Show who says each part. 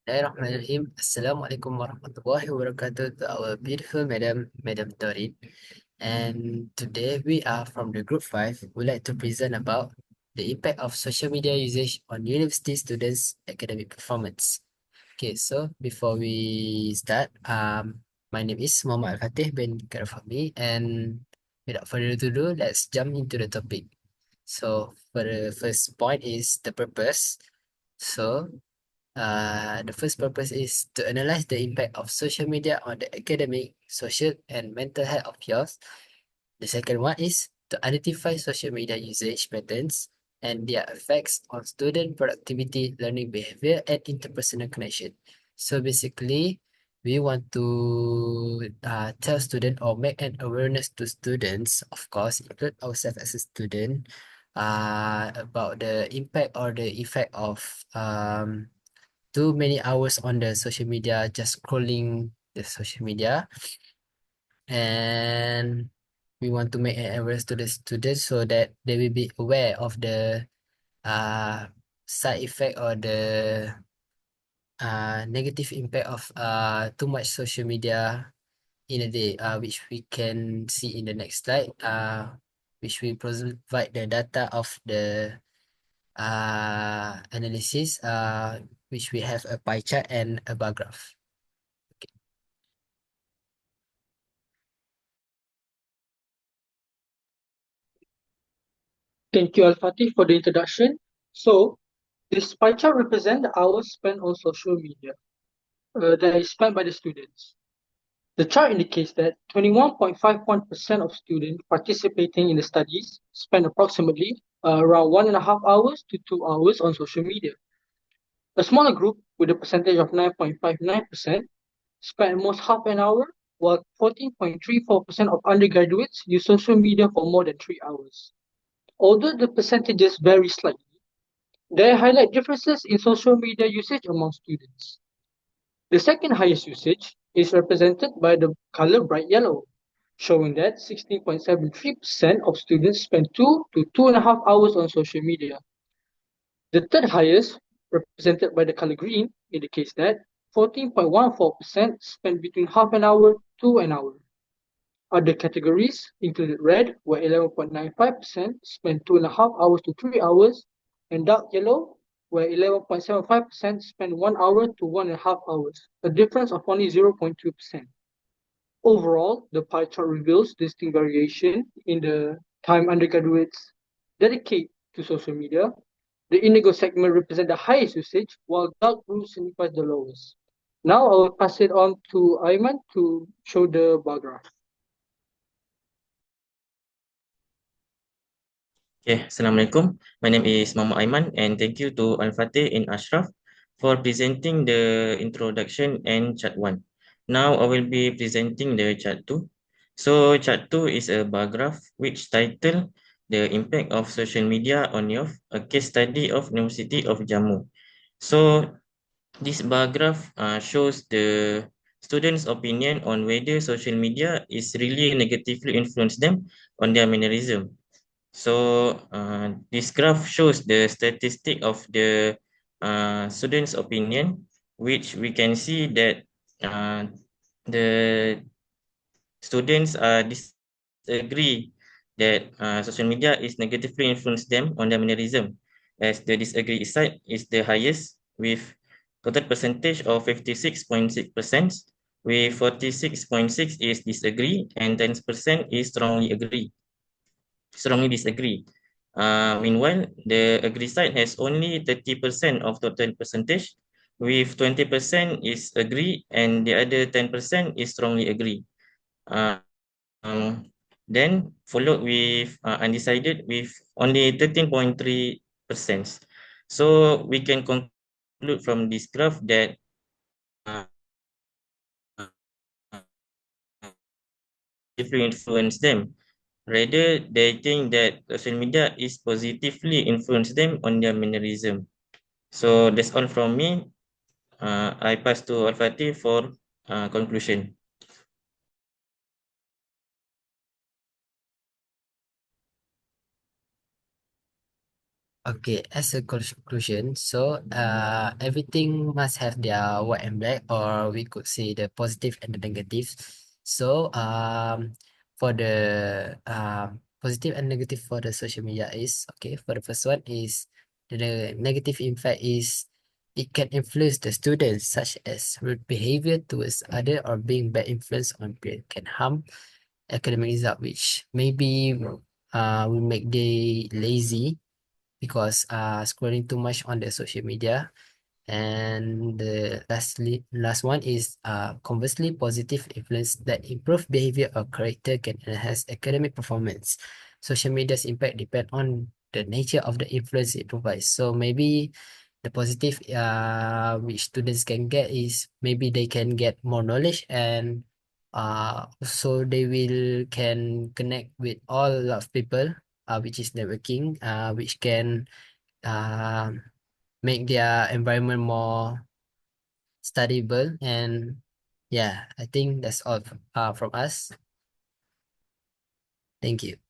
Speaker 1: Bismillahirrahmanirrahim. Assalamualaikum warahmatullahi wabarakatuh to our beautiful Madam Dorin. And today we are from the group 5. We'd like to present about the impact of social media usage on university students' academic performance. Okay, so before we start, my name is Muhammad ALFATEH bin FAHMI, and without further ado, let's jump into the topic. So for the first point is the purpose. So the first purpose is to analyze the impact of social media on the academic, social, and mental health of yours. The second one is to identify social media usage patterns and their effects on student productivity, learning behavior, and interpersonal connection. So basically, we want to tell students or make an awareness to students, of course, include ourselves as a student, about the impact or the effect of too many hours on the social media, just scrolling the social media. And we want to make an awareness to the students so that they will be aware of the uh, side effect or the negative impact of too much social media in a day, which we can see in the next slide, which we provide the data of the analysis, which we have a pie chart and a bar graph.
Speaker 2: Thank you, Al-Fatih, for the introduction. So, this pie chart represents the hours spent on social media that is spent by the students. The chart indicates that 21.51% of students participating in the studies spend approximately around 1.5 hours to 2 hours on social media. A smaller group, with a percentage of 9.59%, spend almost half an hour, while 14.34% of undergraduates use social media for more than 3 hours. Although the percentages vary slightly, they highlight differences in social media usage among students. The second highest usage is represented by the color bright yellow, showing that 16.73% of students spend 2 to 2.5 hours on social media. The third highest, represented by the color green, indicates that 14.14% spend between half an hour to an hour. Other categories included red, where 11.95% spend 2.5 hours to 3 hours, and dark yellow, where 11.75% spend 1 hour to 1.5 hours, a difference of only 0.2%. Overall, the pie chart reveals distinct variation in the time undergraduates dedicate to social media. The indigo segment represents the highest usage, while dark blue signifies the lowest. Now I will pass it on to Ayman to show the bar graph.
Speaker 3: Okay, Assalamualaikum. My name is Muhammad Aiman, and thank you to Al-Fateh and Ashraf for presenting the introduction and chart 1. Now I will be presenting the chart 2. So chart 2 is a bar graph which title the impact of social media on youth, a case study of University of Jammu. So this bar graph shows the students' opinion on whether social media is really negatively influence them on their mannerism. So this graph shows the statistic of the students' opinion, which we can see that the students disagree that social media is negatively influence them on their mannerism, as the disagree side is the highest with total percentage of 56.6%, with 46.6 is disagree and 10% is strongly disagree. Meanwhile, the agree side has only 30% of total percentage, with 20% is agree and the other 10% is strongly agree. Then followed with undecided with only 13.3%. So we can conclude from this graph that uh, influence them. Rather, they think that social media is positively influence them on their mannerism. So that's all from me. I pass to Al-Fatih for conclusion.
Speaker 1: Okay, as a conclusion, so everything must have their white and black, or we could say the positive and the negative. So for the positive and negative for the social media is, okay, for the first one is the negative impact is it can influence the students such as rude behavior towards other or being bad influence on peer can harm academic result, which maybe will make they lazy because scrolling too much on the social media. And the last one is conversely positive influence that improve behavior or character can enhance academic performance. Social media's impact depend on the nature of the influence it provides. So maybe the positive which students can get is maybe they can get more knowledge, and so they will can connect with all of people, which is networking, which can uh, make their environment more studyable. And yeah, I think that's all from us. Thank you.